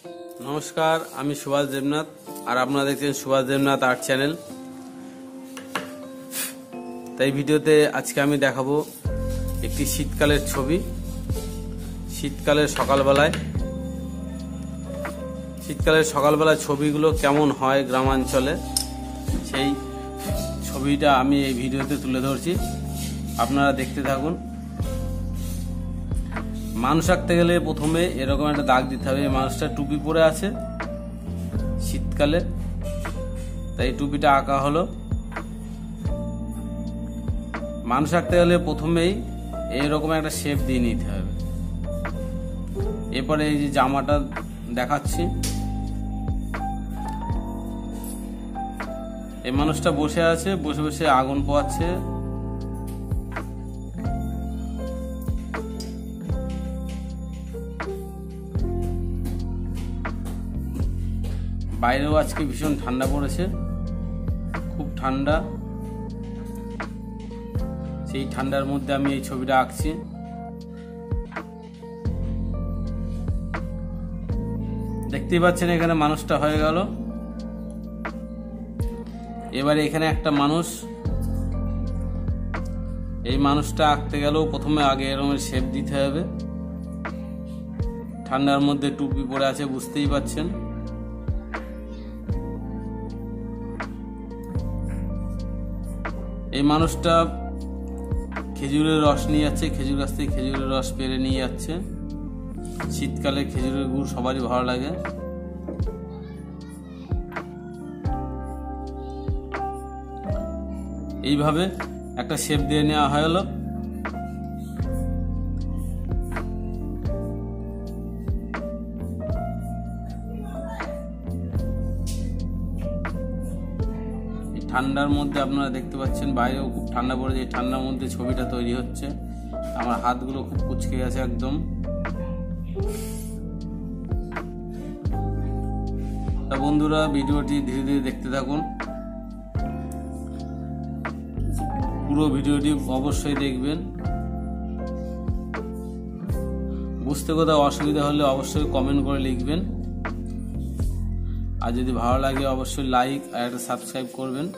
नमस्कार आमी सुभाष देवनाथ और आपनारा देखছেন सुभाष देवनाथ आर्ट चैनल। ताई भिडियोते आजके आमी देखाबो एकटी शीतकालेर छवि। शीतकालेर सकालবেলায় ছবিগুলো কেমন হয় গ্রামাঞ্চলে সেই ছবিটা আমি এই ভিডিওতে তুলে ধরছি, আপনারা দেখতে থাকুন। মানুষ আঁকতে গেলে প্রথমে এরকম একটা দাগ দিতে হবে। মানুষটা টুপি পরে আছে শীতকালে, তাই টুপিটা আঁকা হলো। মানুষ আঁকতে গেলে প্রথমেই এরকম একটা শেপ দিয়ে নিতে হবে। এরপরে এই যে জামাটা দেখাচ্ছি, এই মানুষটা বসে আছে, বসে বসে আগুন পোয়াচ্ছে। বাইরেও আজকে ভীষণ ঠান্ডা পড়েছে, খুব ঠান্ডা। সেই ঠান্ডার মধ্যে আমি এই ছবিটা আঁকছি। দেখতেই পাচ্ছেন এখানে মানুষটা হয়ে গেল। এবারে এখানে একটা মানুষ, এই মানুষটা আঁকতে গেলেও প্রথমে আগে এরকম শেপ দিতে হবে। ঠান্ডার মধ্যে টুপি পরে আছে, বুঝতেই পাচ্ছেন। এই মানুষটা খেজুরের রস নিয়ে যাচ্ছে, খেজুর গাছ থেকে খেজুরের রস পেরে নিয়ে যাচ্ছে। শীতকালে খেজুরের গুড় সবারই ভালো লাগে। এইভাবে একটা শেপ দিয়ে নেওয়া হলো। ঠান্ডার মধ্যে আপনারা দেখতে পাচ্ছেন বাইরেও খুব ঠান্ডা পড়েছে। এই ঠান্ডার মধ্যে ছবিটা তৈরি হচ্ছে। আমার হাতগুলো খুব কুঁচকে গেছে একদম। তা বন্ধুরা, ভিডিওটি ধীরে ধীরে দেখতে থাকুন। পুরো ভিডিওটি অবশ্যই দেখবেন। বুঝতে কোথাও অসুবিধা হলে অবশ্যই কমেন্ট করে লিখবেন। আর যদি ভালো লাগে অবশ্যই লাইক আর একটা সাবস্ক্রাইব করবেন।